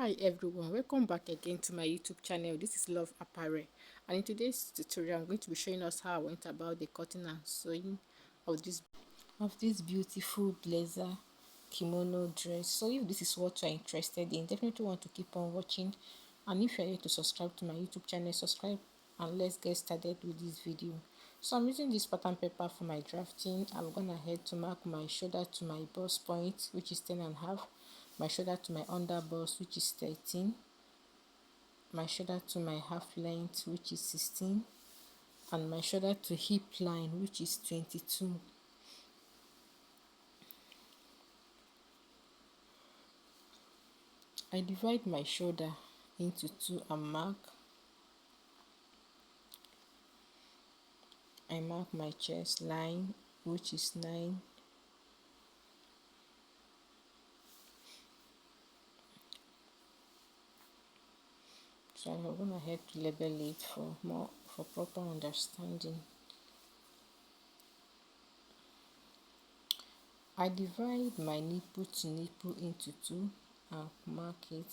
Hi everyone, welcome back again to my YouTube channel. This is Love Apparel, and in today's tutorial I'm going to be showing us how I went about the cutting and sewing of this beautiful blazer kimono dress. So if this is what you're interested in, definitely want to keep on watching, and if you're here to subscribe to my YouTube channel, subscribe, and let's get started with this video. So I'm using this pattern paper for my drafting. I'm gonna head to mark my shoulder to my bust point, which is 10.5, my shoulder to my under bust, which is 13, my shoulder to my half length, which is 16, and my shoulder to hip line, which is 22. I divide my shoulder into two and mark my chest line, which is 9. So I'm gonna head to label it for proper understanding. I divide my nipple to nipple into two and mark it.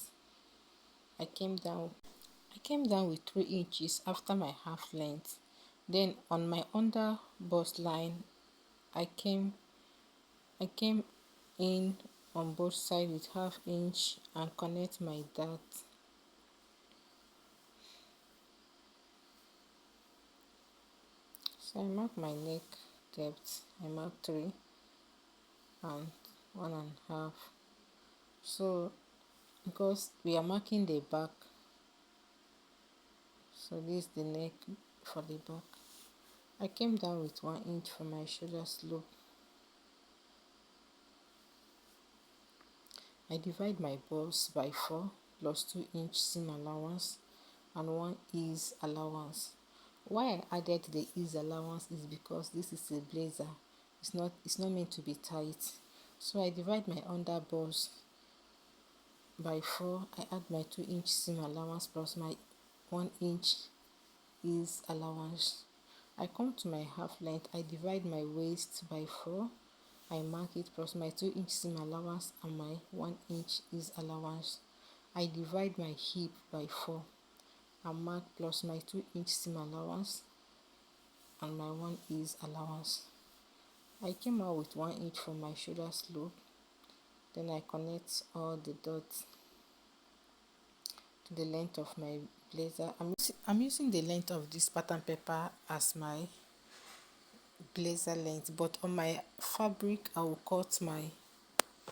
I came down with 3 inches after my half length. Then on my under bust line, I came in on both sides with half inch and connect my dart. So I mark my neck depth. I mark 3 and 1.5. So because we are marking the back, so this is the neck for the back. I came down with 1 inch for my shoulder slope. I divide my bust by 4 plus 2 inch seam allowance and 1 ease allowance. Why I added the ease allowance is because this is a blazer. It's not meant to be tight. So I divide my under bust by 4. I add my 2 inch seam allowance plus my 1 inch ease allowance. I come to my half length. I divide my waist by 4. I mark it plus my 2 inch seam allowance and my 1 inch ease allowance. I divide my hip by 4 and mark plus my 2 inch seam allowance and my 1 ease allowance. I came out with 1 inch for my shoulder slope. Then I connect all the dots to the length of my blazer. I'm using the length of this pattern paper as my blazer length, but on my fabric I will cut my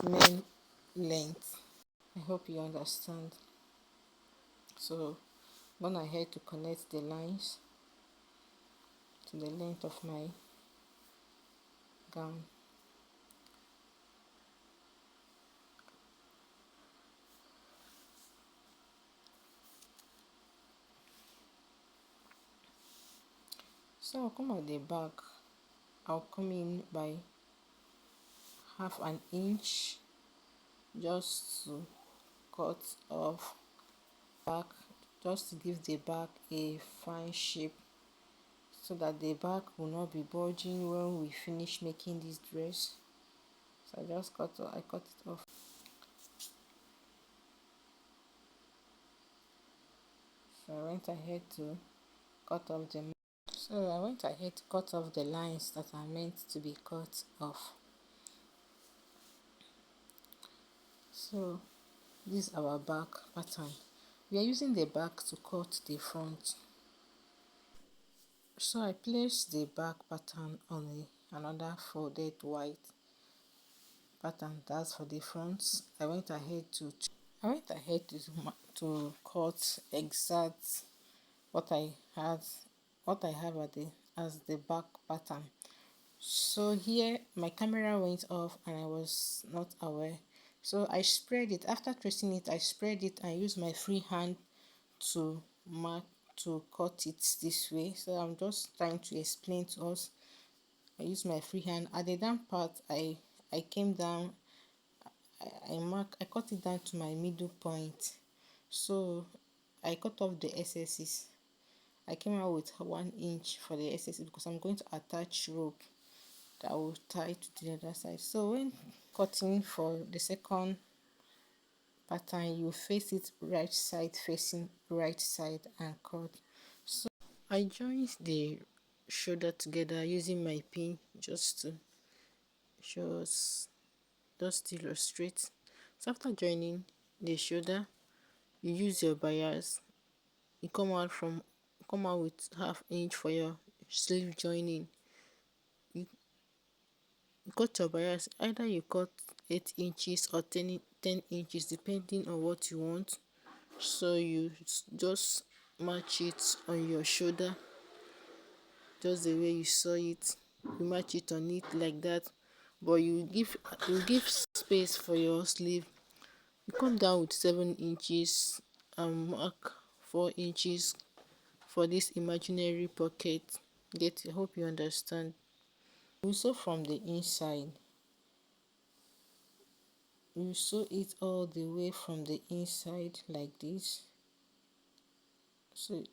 main length. I hope you understand. So I'm gonna head to connect the lines to the length of my gown. So I'll come at the back. I'll come in by half an inch just to cut off back, just to give the back a fine shape so that the back will not be bulging when we finish making this dress. So I cut it off. So I went ahead to cut off the lines that are meant to be cut off. So this is our back pattern. We are using the back to cut the front. So I placed the back pattern on another folded white pattern. That's for the front. I went ahead to cut exact what I had what I have as the back pattern. So here my camera went off and I was not aware. So I spread it. After tracing it, I spread it and used my free hand to mark to cut it this way. So I'm just trying to explain to us. I use my free hand. At the down part, I came down. I cut it down to my middle point. So I cut off the excesses. I came out with 1 inch for the excesses because I'm going to attach rope that will tie to the other side. So when cutting for the second pattern, you face it right side facing right side and cut. So I joined the shoulder together using my pin just to show us, just to illustrate. So after joining the shoulder, you use your bias, you come out with half inch for your sleeve joining. You cut your bias, either you cut 8 inches or 10 inches depending on what you want. So you just match it on your shoulder just the way you saw it. You match it on it like that, but you give space for your sleeve. You come down with 7 inches and mark 4 inches for this imaginary pocket. Get, I hope you understand. You sew from the inside. You sew it all the way from the inside like this. So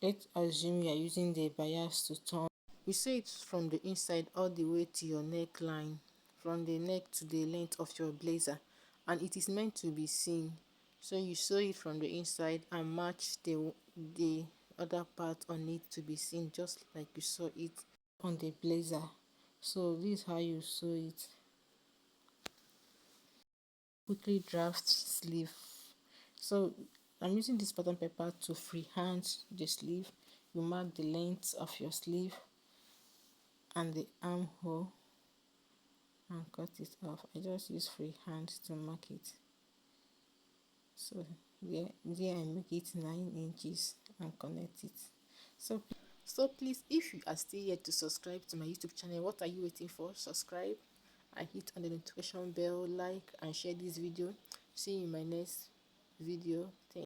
let's assume you are using the bias to turn. You sew it from the inside all the way to your neckline, from the neck to the length of your blazer, and it is meant to be seen. So you sew it from the inside and match the other part on it to be seen, just like you saw it on the blazer. So this is how you sew it. Quickly draft sleeve. So I'm using this pattern paper to freehand the sleeve. You mark the length of your sleeve and the armhole and cut it off. I just use freehand to mark it. So there I make it 9 inches and connect it. So please, if you are still yet to subscribe to my YouTube channel, what are you waiting for? Subscribe and hit on the notification bell, like and share this video. See you in my next video. Thank